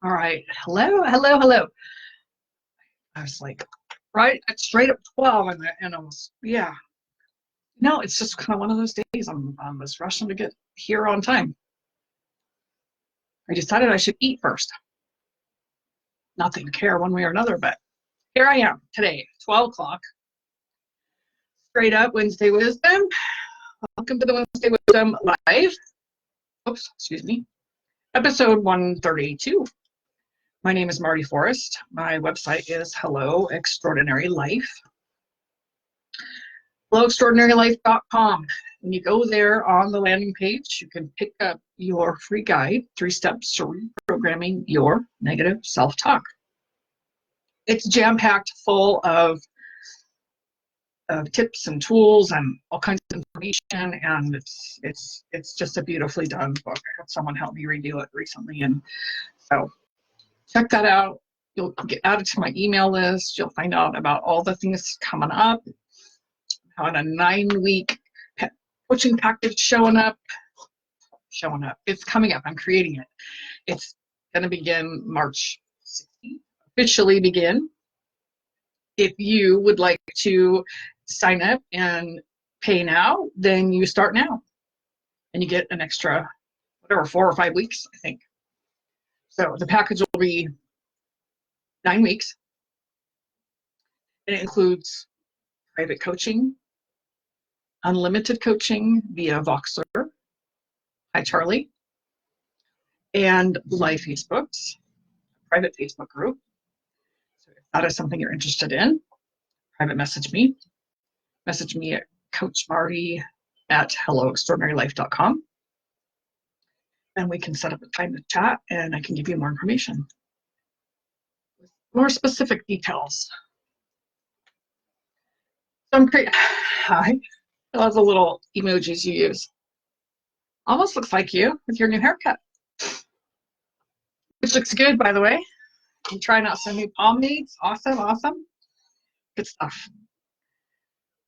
All right. Hello, hello, hello. I was like, right at straight up 12 and I was, yeah. No, it's just kind of one of those days. I'm just rushing to get here on time. I decided I should eat first. Not that you care one way or another, but here I am today, 12 o'clock. Straight up Wednesday Wisdom. Welcome to the Wednesday Wisdom Live. Oops, excuse me. Episode 132. My name is Marty Forrest. My website is Hello Extraordinary Life. HelloExtraordinaryLife.com. When you go there on the landing page, you can pick up your free guide, 3 Steps to Reprogramming Your Negative Self-Talk. It's jam-packed full of tips and tools and all kinds of information, and it's just a beautifully done book. I had someone help me redo it recently, and so check that out. You'll get added to my email list. You'll find out about all the things coming up. On a 9-week coaching package showing up. It's coming up. I'm creating it. It's going to begin March 16th. Officially begin. If you would like to sign up and pay now, then you start now. And you get an extra, 4 or 5 weeks, I think. So the package will be 9 weeks. And it includes private coaching, unlimited coaching via Voxer, hi Charlie, and live Facebooks, private Facebook group. So if that is something you're interested in, private message me. Message me at Coach Marty at HelloExtraordinaryLife.com. And we can set up a time to chat and I can give you more information. With more specific details. So I'm creating, hi. Those are little emojis you use. Almost looks like you with your new haircut. Which looks good, by the way. I'm trying out some new pomades. Awesome, awesome. Good stuff.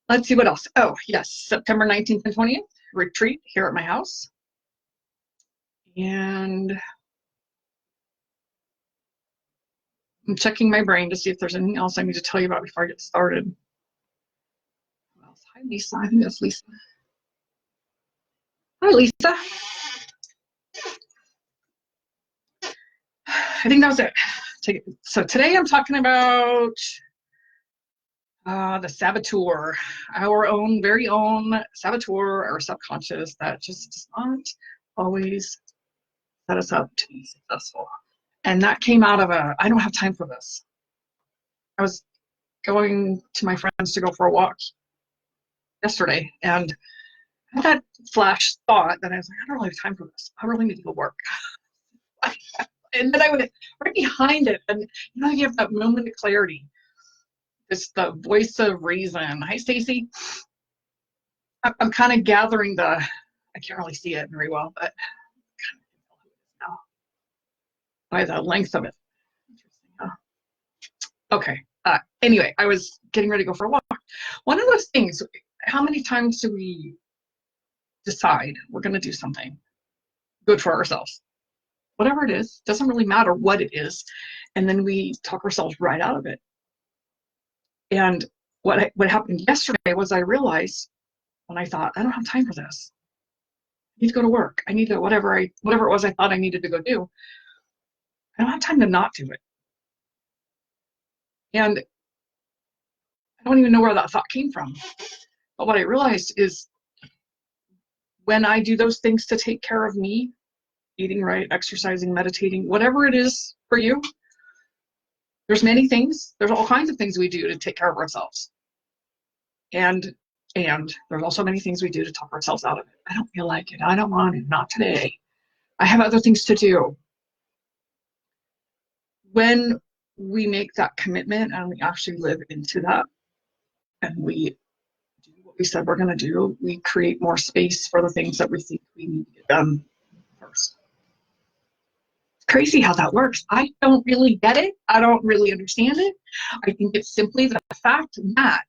Let's see what else. Oh, yes, September 19th and 20th, retreat here at my house. And I'm checking my brain to see if there's anything else I need to tell you about before I get started. Hi, Lisa. I think that's Lisa. Hi, Lisa. I think that was it. So today I'm talking about the saboteur, our own, very own saboteur, our subconscious that just does not always set us up to be successful. And that came out of I don't have time for this. I was going to my friends to go for a walk yesterday, and I had that flash thought that I was like, I don't really have time for this. I really need to go work. And then I went right behind it, and you have that moment of clarity. It's the voice of reason. Hi, Stacy. I'm kind of gathering I can't really see it very well, but by the length of it. Okay. Anyway, I was getting ready to go for a walk. One of those things, how many times do we decide we're going to do something good for ourselves? Whatever it is, doesn't really matter what it is. And then we talk ourselves right out of it. And what happened yesterday was I realized when I thought, I don't have time for this. I need to go to work. I need to, whatever it was I thought I needed to go do. I don't have time to not do it. And I don't even know where that thought came from. But what I realized is when I do those things to take care of me, eating right, exercising, meditating, whatever it is for you, there's many things. There's all kinds of things we do to take care of ourselves. And there's also many things we do to talk ourselves out of it. I don't feel like it. I don't want it. Not today. I have other things to do. When we make that commitment and we actually live into that and we do what we said we're going to do, we create more space for the things that we think we need to get done first. It's crazy how that works. I don't really get it. I don't really understand it. I think it's simply the fact that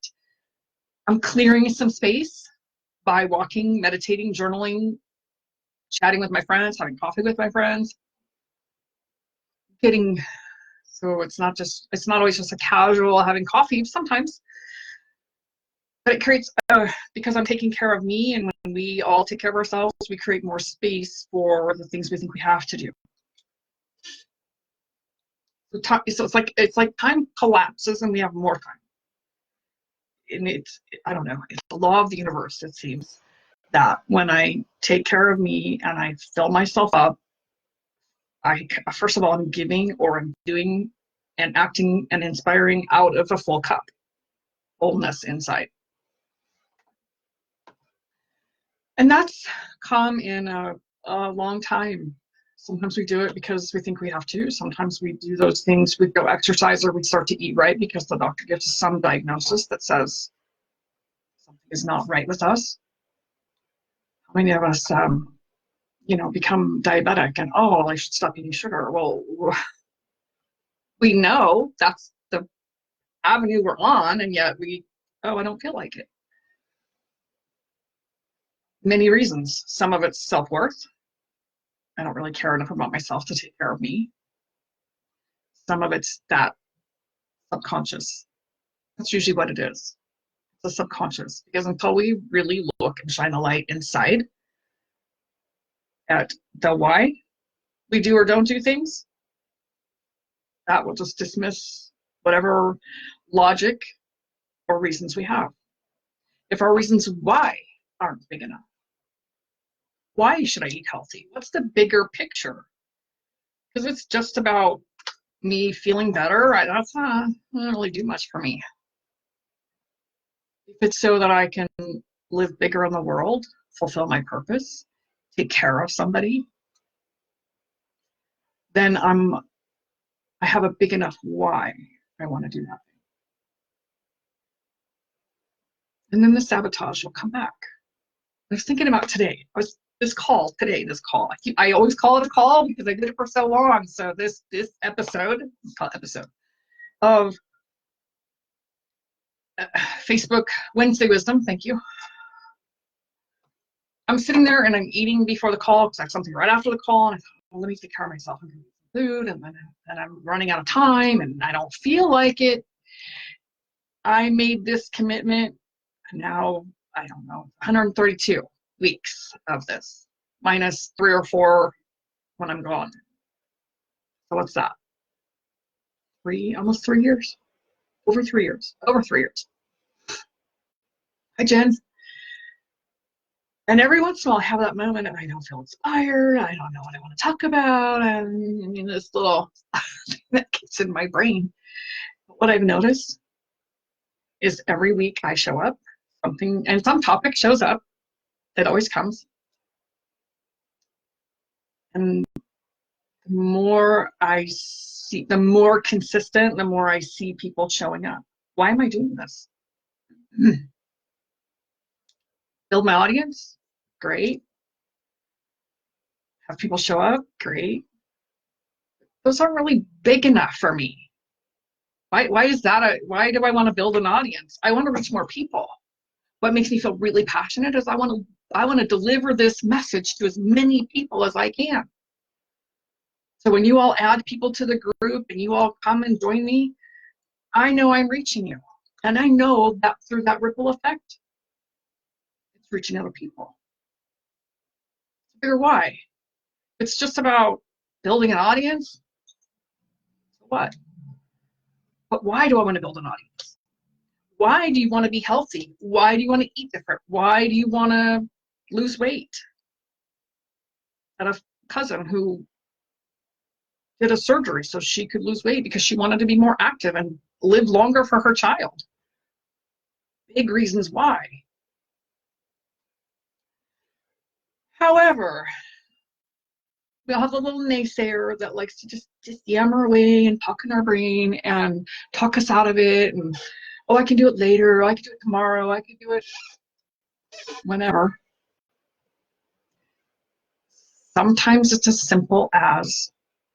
I'm clearing some space by walking, meditating, journaling, chatting with my friends, having coffee with my friends, getting, so it's not always just a casual having coffee sometimes, but it creates, because I'm taking care of me, and when we all take care of ourselves, we create more space for the things we think we have to do. So it's like time collapses and we have more time. And I don't know, it's the law of the universe, it seems, that when I take care of me and I fill myself up, first of all, I'm giving, or I'm doing and acting and inspiring out of a full cup, fullness inside. And that's come in a long time. Sometimes we do it because we think we have to. Sometimes we do those things. We go exercise, or we start to eat right because the doctor gives us some diagnosis that says something is not right with us. How many of us, become diabetic and, oh, I should stop eating sugar? Well, we know that's the avenue we're on, and yet I don't feel like it. Many reasons. Some of it's self-worth. I don't really care enough about myself to take care of me. Some of it's that subconscious. That's usually what it is. It's the subconscious. Because until we really look and shine a light inside at the why we do or don't do things, that will just dismiss whatever logic or reasons we have. If our reasons why aren't big enough, why should I eat healthy? What's the bigger picture? Because it's just about me feeling better, that's doesn't really do much for me. If it's so that I can live bigger in the world, fulfill my purpose, take care of somebody, then I have a big enough why I want to do that. And then the sabotage will come back. I was thinking about today. This call. I always call it a call because I did it for so long. So this episode, let's call it episode of Facebook Wednesday Wisdom. Thank you. I'm sitting there and I'm eating before the call because I have something right after the call, and I thought, well, let me take care of myself and eat some food, and then I'm running out of time and I don't feel like it. I made this commitment. Now, I don't know, 132 weeks of this, minus 3 or 4 when I'm gone. So what's that? Almost 3 years? Over 3 years. Hi, Jen. And every once in a while I have that moment and I don't feel inspired. I don't know what I want to talk about. And this little thing that gets in my brain. But what I've noticed is every week I show up, some topic shows up. It always comes. And the more I see, the more consistent, the more I see people showing up. Why am I doing this? Build my audience? Great. Have people show up? Great. Those aren't really big enough for me. Why is that? Why do I want to build an audience? I want to reach more people. What makes me feel really passionate is I want to deliver this message to as many people as I can. So when you all add people to the group and you all come and join me, I know I'm reaching you. And I know that through that ripple effect, it's reaching other people. It's a bigger why. It's just about building an audience. So what? But why do I want to build an audience? Why do you want to be healthy? Why do you want to eat different? Why do you want to lose weight? I had a cousin who did a surgery so she could lose weight because she wanted to be more active and live longer for her child. Big reasons why. However, we all have a little naysayer that likes to just yammer away and talk in our brain and talk us out of it. And, oh, I can do it later. I can do it tomorrow. I can do it whenever. Sometimes it's as simple as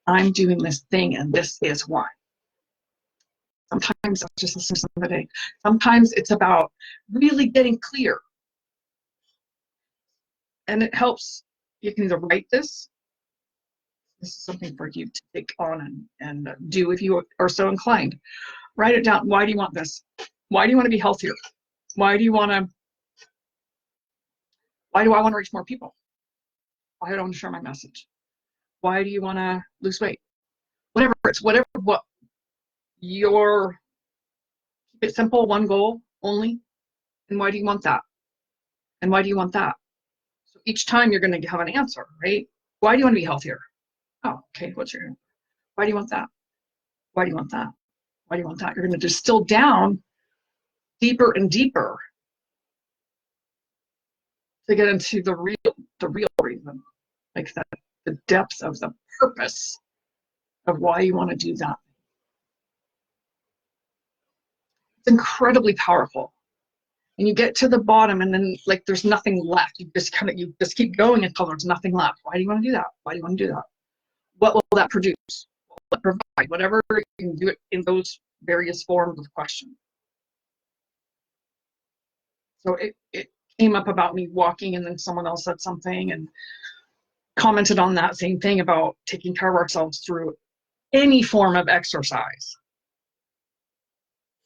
I'm doing this thing and this is why. Sometimes it's just listening to somebody. Sometimes it's about really getting clear. And it helps. You can either write this, This is something for you to take on and do if you are so inclined. Write it down. Why do you want this? Why do you want to be healthier? Why do I want to reach more people? Why do I want to share my message? Why do you want to lose weight? Whatever what your, keep it simple, one goal only. And why do you want that? And why do you want that? So each time you're going to have an answer, right? Why do you want to be healthier? Oh, okay. Why do you want that? Why do you want that? Why do you want that? You're going to distill down deeper and deeper to get into the real reason, like the depth of the purpose of why you want to do that. It's incredibly powerful. And you get to the bottom and then like there's nothing left. You just keep going until there's nothing left. Why do you want to do that? Why do you want to do that? What will that produce? What will it provide? Whatever, you can do it in those various forms of question. So it came up about me walking, and then someone else said something and commented on that same thing about taking care of ourselves through any form of exercise.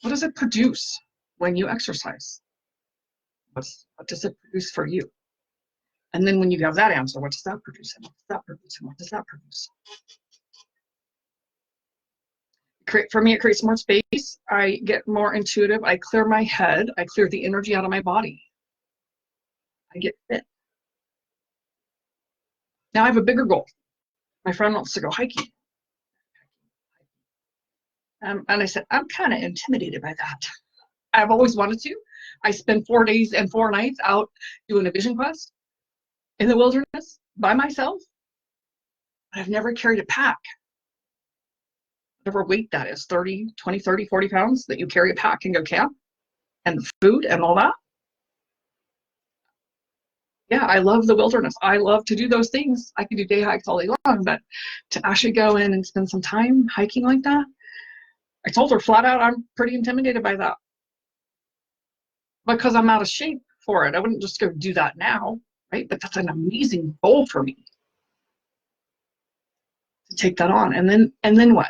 What does it produce when you exercise? What does it produce for you? And then when you have that answer, what does that produce? And what does that produce? And what does that produce? For me, it creates more space. I get more intuitive. I clear my head. I clear the energy out of my body. I get fit. Now I have a bigger goal. My friend wants to go hiking. And I said, I'm kind of intimidated by that. I've always wanted to. I spend 4 days and 4 nights out doing a vision quest in the wilderness by myself. I've never carried a pack. Whatever weight that is, 30, 20, 30, 40 pounds that you carry a pack and go camp, and the food and all that. Yeah, I love the wilderness. I love to do those things. I can do day hikes all day long, but to actually go in and spend some time hiking like that, I told her flat out, I'm pretty intimidated by that. Because I'm out of shape for it. I wouldn't just go do that now, right? But that's an amazing goal for me to take that on. And then what?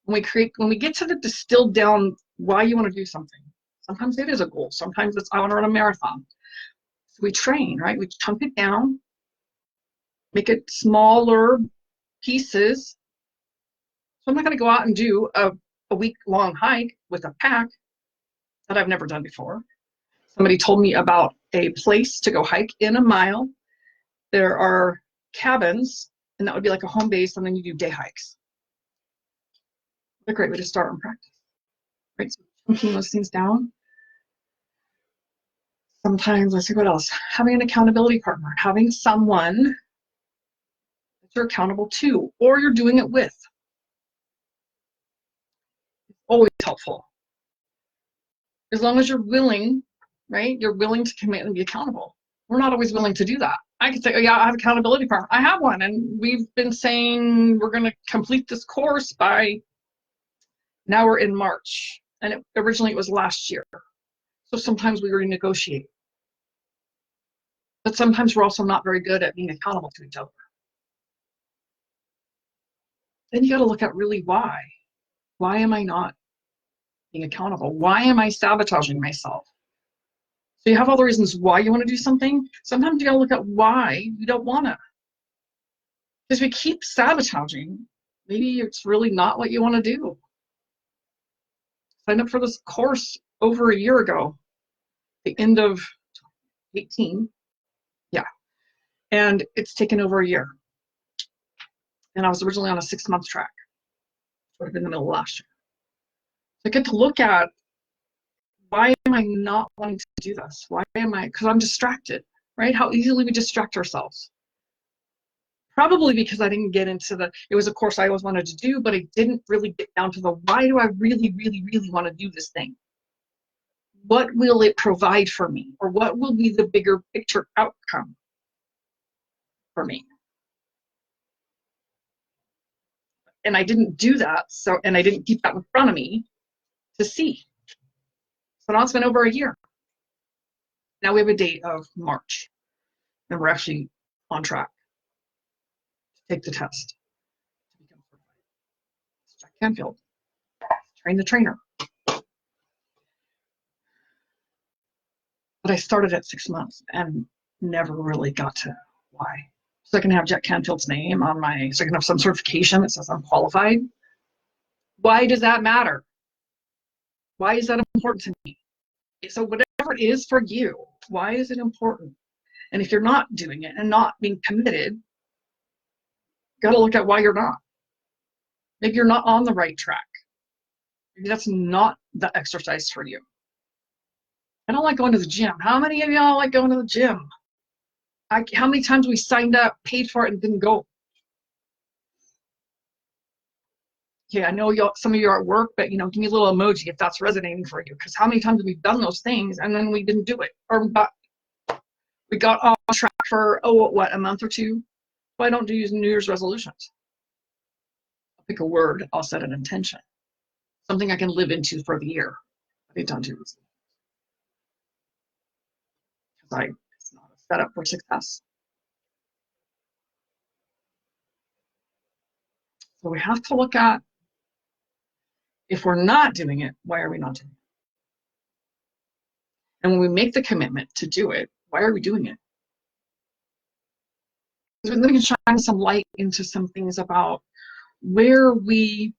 When we get to the distilled down why you want to do something, sometimes it is a goal. Sometimes it's I want to run a marathon. So we train, right? We chunk it down, make it smaller pieces. So I'm not going to go out and do a week-long hike with a pack that I've never done before. Somebody told me about a place to go hike in a mile. There are cabins, and that would be like a home base, and then you do day hikes. What a great way to start and practice. Right, so chunking those things down. Sometimes, let's see what else. Having an accountability partner, having someone that you're accountable to, or you're doing it with. It's always helpful. As long as you're willing, right? You're willing to commit and be accountable. We're not always willing to do that. I could say, oh yeah, I have accountability partner. I have one, and we've been saying we're going to complete this course by, now we're in March, and originally it was last year. So sometimes we renegotiate. But sometimes we're also not very good at being accountable to each other. Then you got to look at really why. Why am I not being accountable? Why am I sabotaging myself? So you have all the reasons why you want to do something. Sometimes you got to look at why you don't want to. Because we keep sabotaging, maybe it's really not what you want to do. Signed up for this course over a year ago, the end of 18. Yeah. And it's taken over a year. And I was originally on a 6-month track. Sort of in the middle of last year. So I get to look at, why am I not wanting to do this? Why am I? Because I'm distracted, right? How easily we distract ourselves. Probably because I didn't get into it was a course I always wanted to do, but I didn't really get down to why do I really, really, really want to do this thing? What will it provide for me? Or what will be the bigger picture outcome for me? And I didn't do that, and I didn't keep that in front of me to see. So now it's been over a year. Now we have a date of March, and we're actually on track to take the test. Canfield. Train the trainer. But I started at 6 months and never really got to why. So I can have Jack Canfield's name on so I can have some certification that says I'm qualified. Why does that matter? Why is that important to me? So whatever it is for you, why is it important? And if you're not doing it and not being committed, you got to look at why you're not. Maybe you're not on the right track. Maybe that's not the exercise for you. I don't like going to the gym. How many of y'all like going to the gym? How many times we signed up, paid for it, and didn't go? Okay, I know some of you are at work, but give me a little emoji if that's resonating for you. Because how many times have we done those things and then we didn't do it, or we got off track for a month or two? Why don't you use New Year's resolutions? I'll pick a word. I'll set an intention, something I can live into for the year. I don't do this because it's not a setup for success. So we have to look at, if we're not doing it, why are we not doing it? And when we make the commitment to do it, why are we doing it? Because then we can shine some light into some things about where we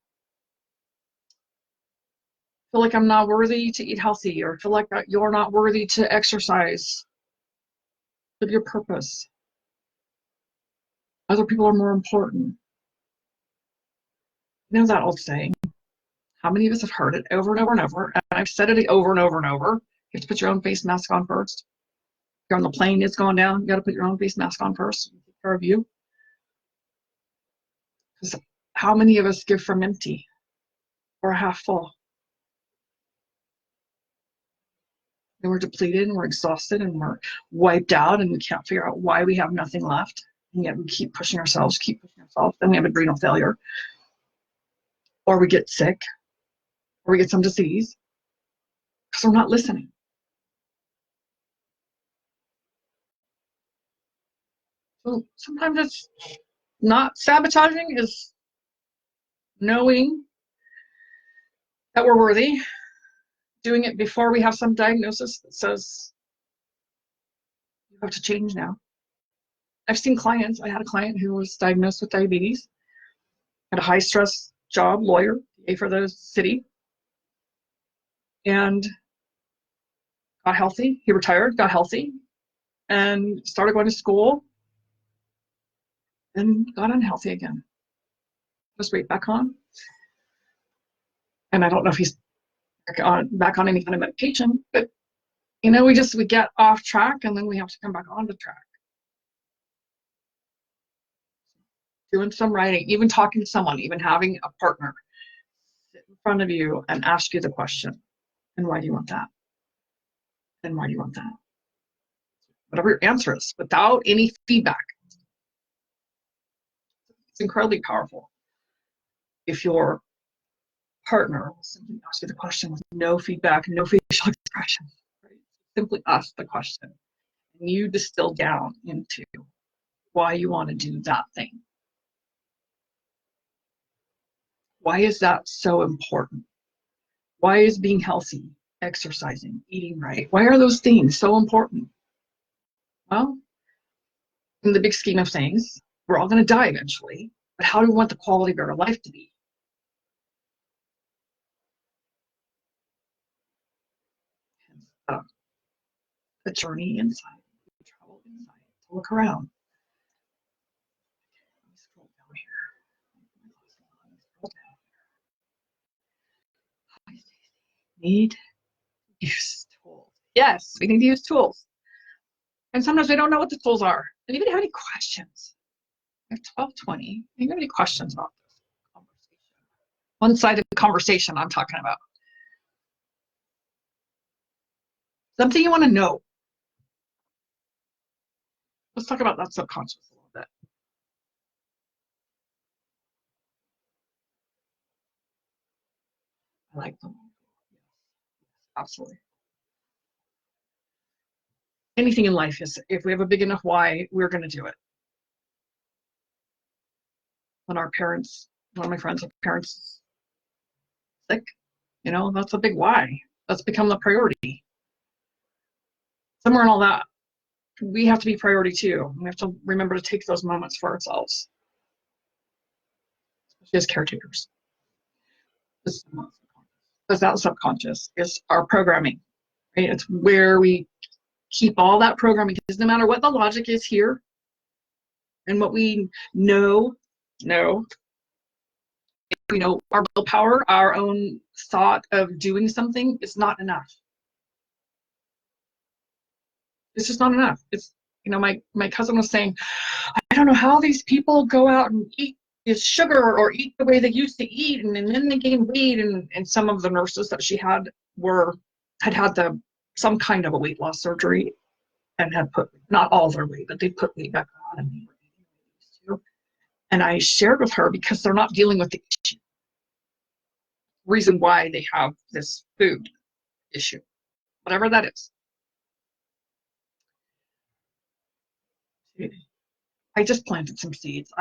feel like I'm not worthy to eat healthy, or feel like you're not worthy to exercise, live your purpose. Other people are more important. You know that old saying? How many of us have heard it over and over and over? And I've said it over and over and over. You have to put your own face mask on first. If you're on the plane, it's going down. You got to put your own face mask on first. Take care of you. Because how many of us give from empty or half full? And we're depleted and we're exhausted and we're wiped out and we can't figure out why we have nothing left. And yet we keep pushing ourselves. Then we have adrenal failure. Or we get sick. Or we get some disease. Because we're not listening. So sometimes it's not sabotaging, is knowing that we're worthy, doing it before we have some diagnosis that says you have to change now. I've seen clients. I had a client who was diagnosed with diabetes, had a high stress job, lawyer, PA for the city, and got healthy. He retired, got healthy, and started going to school, and got unhealthy again. Just right back on. And I don't know if he's back on any kind of medication, but we get off track and then we have to come back on the track. Doing some writing, even talking to someone, even having a partner sit in front of you and ask you the question, and why do you want that? And why do you want that? Whatever your answer is, without any feedback. It's incredibly powerful. If your partner will simply ask you the question with no feedback, no facial expression, right? Simply ask the question, and you distill down into why you want to do that thing. Why is that so important? Why is being healthy, exercising, eating right, why are those things so important? Well, in the big scheme of things, we're all going to die eventually, but how do we want the quality of our life to be? The journey inside, the travel inside, to look around. Let me scroll down here. Need use tools. Yes, we need to use tools. And sometimes we don't know what the tools are. And even have any questions. I have 12:20. Do you have any questions about this conversation? One-sided conversation I'm talking about. Something you want to know. Let's talk about that subconscious a little bit. I like them. Absolutely. Anything in life is, if we have a big enough why, we're going to do it. When our parents, one of my friends' parents sick. That's a big why. That's become the priority. Somewhere in all that, we have to be priority too. We have to remember to take those moments for ourselves, especially as caretakers. Because that subconscious is our programming, right? It's where we keep all that programming, because no matter what the logic is here and what we know, our willpower, our own thought of doing something is not enough. It's just not enough. It's, my cousin was saying, I don't know how these people go out and eat this sugar or eat the way they used to eat, and then they gain weight. And some of the nurses that she had had some kind of a weight loss surgery and had put, not all their weight, but they put weight back on, and they were eating. And I shared with her, because they're not dealing with the issue, reason why they have this food issue, whatever that is. I just planted some seeds.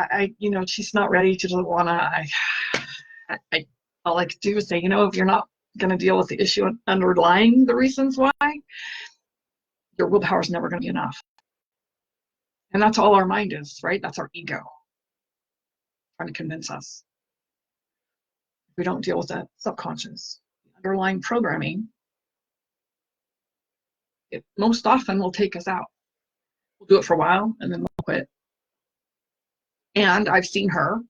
She's not ready. She doesn't want to. All I could do is say, if you're not going to deal with the issue underlying the reasons why, your willpower is never going to be enough. And that's all our mind is, right? That's our ego trying to convince us. If we don't deal with that subconscious, the underlying programming, it most often will take us out. We'll do it for a while and then we'll quit. And I've seen her.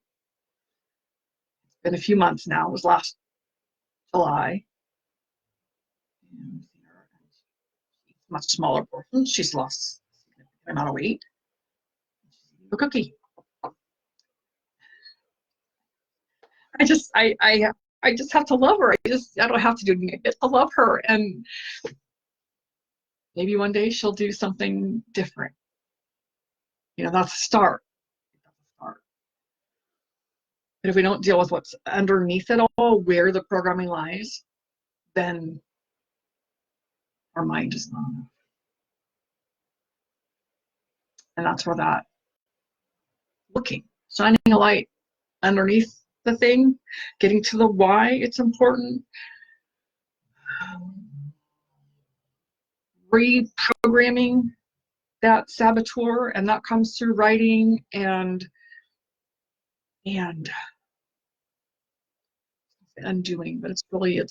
It's been a few months now. It was last July. She's a much smaller person. She's lost a significant amount of weight. She's eating a cookie. I just have to love her. I don't have to do anything. I get to love her, and maybe one day she'll do something different. That's a start. But if we don't deal with what's underneath it all, where the programming lies, then our mind is not enough. And that's where that shining a light underneath the thing, getting to the why it's important, reprogramming that saboteur, and that comes through writing and undoing, but it's really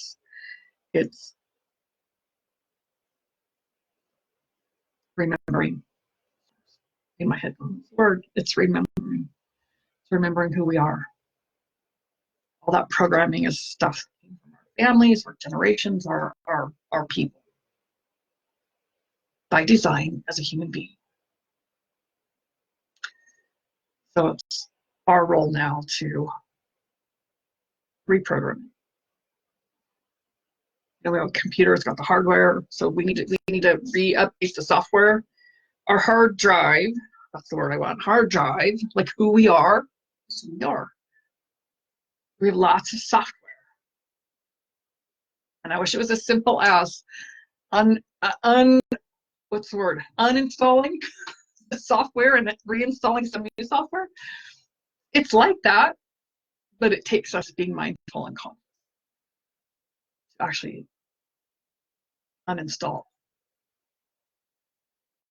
it's remembering. In my head, word, it's remembering. It's remembering who we are. All that programming is stuff from our families, our generations, our people, by design as a human being. So it's our role now to reprogram. We have a computer, it's got the hardware, so we need to re-update the software. Our hard drive, that's the word I want, hard drive, like who we are, is who we are. We have lots of software. And I wish it was as simple as uninstalling the software and then reinstalling some new software. It's like that, but it takes us being mindful and calm to actually uninstall.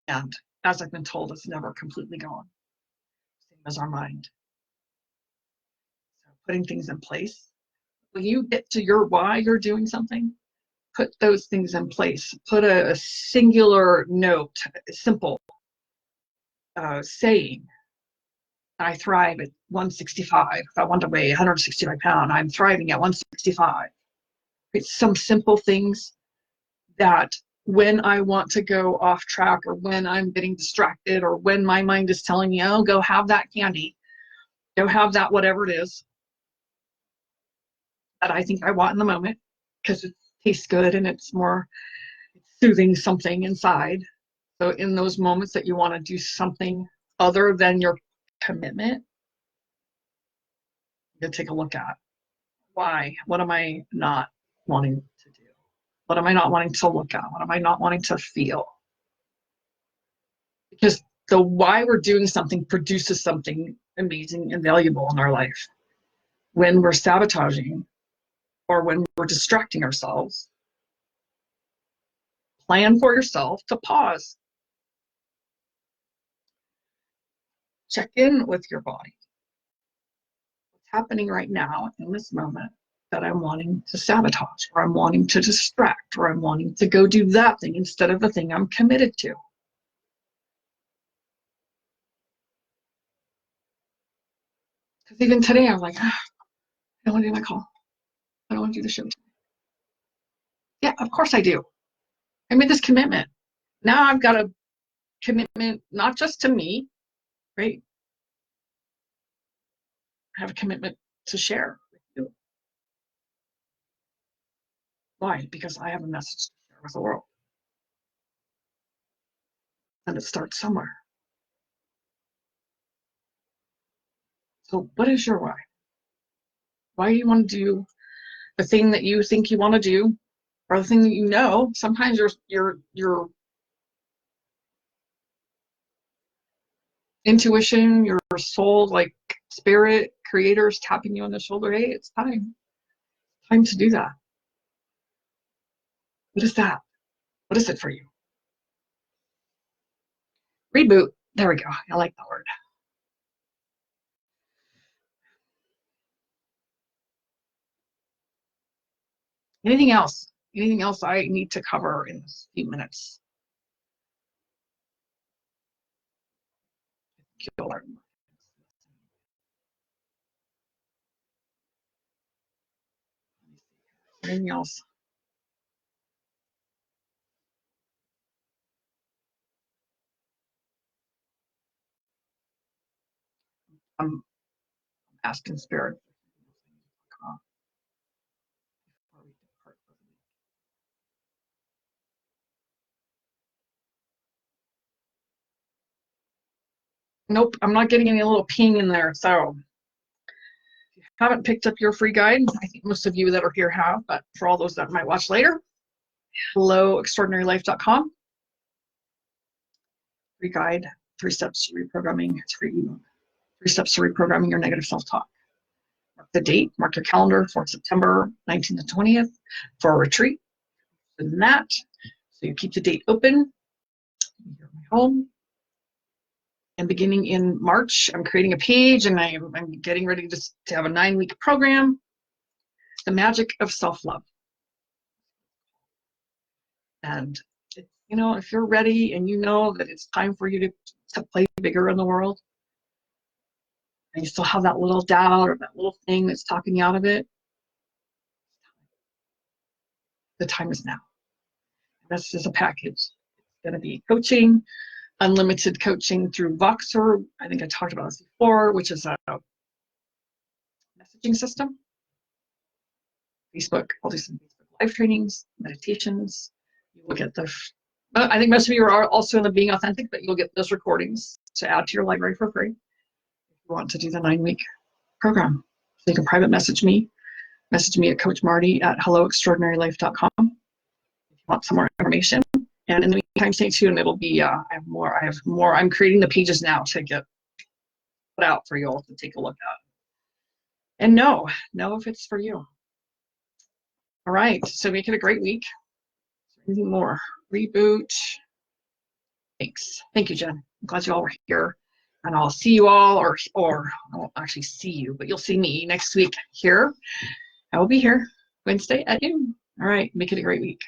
And as I've been told, it's never completely gone. Same as our mind. So putting things in place. When you get to your why you're doing something, put those things in place. Put a singular note, a simple saying. I thrive at 165. If I want to weigh 165 pounds, I'm thriving at 165. It's some simple things that when I want to go off track, or when I'm getting distracted, or when my mind is telling me, oh, go have that candy, go have that whatever it is that I think I want in the moment, because it tastes good and it's soothing something inside. So in those moments that you want to do something other than your commitment, you gotta take a look at why. What am I not wanting to do? What am I not wanting to look at? What am I not wanting to feel? Because the why we're doing something produces something amazing and valuable in our life. When we're sabotaging or when we're distracting ourselves, plan for yourself to pause. Check in with your body. What's happening right now in this moment that I'm wanting to sabotage, or I'm wanting to distract, or I'm wanting to go do that thing instead of the thing I'm committed to? Because even today, I'm like, I don't want to do my call. I don't want to do the show. Yeah, of course I do. I made this commitment. Now I've got a commitment, not just to me, right? I have a commitment to share with you. Why? Because I have a message to share with the world. And it starts somewhere. So what is your why? Why do you want to do the thing that you think you want to do, or the thing that you know? Sometimes your intuition, your soul, like spirit, creator is tapping you on the shoulder. Hey, it's time. Time to do that. What is that? What is it for you? Reboot. There we go. I like that word. Anything else? Anything else I need to cover in this few minutes? Anything else? I'm asking spirit. Nope, I'm not getting any little ping in there. So if you haven't picked up your free guide, I think most of you that are here have, but for all those that might watch later, helloextraordinarylife.com. Free guide, 3 steps to reprogramming. It's free ebook. 3 steps to reprogramming your negative self-talk. Mark the date, mark your calendar for September 19th to 20th for a retreat. And that, so you keep the date open. Here at my home. And beginning in March, I'm creating a page, and I'm getting ready to have a 9-week program. The magic of self-love. And you know, if you're ready and you know that it's time for you to play bigger in the world, and you still have that little doubt or that little thing that's talking you out of it, the time is now. This is a package. It's going to be coaching, unlimited coaching through Voxer. I think I talked about this before, which is a messaging system. Facebook, I'll do some Facebook live trainings, meditations. You will get the, I think most of you are also in the Being Authentic, but you'll get those recordings to add to your library for free if you want to do the 9-week program. So you can private message me at Coach Marty at helloextraordinarylife.com if you want some more information. And in the meantime, stay tuned. It'll be, I have more. I'm creating the pages now to get put out for you all to take a look at. And know if it's for you. All right, so make it a great week. Anything more? Reboot. Thanks. Thank you, Jen. I'm glad you all were here. And I'll see you all, or I won't actually see you, but you'll see me next week here. I will be here Wednesday at noon. All right, make it a great week.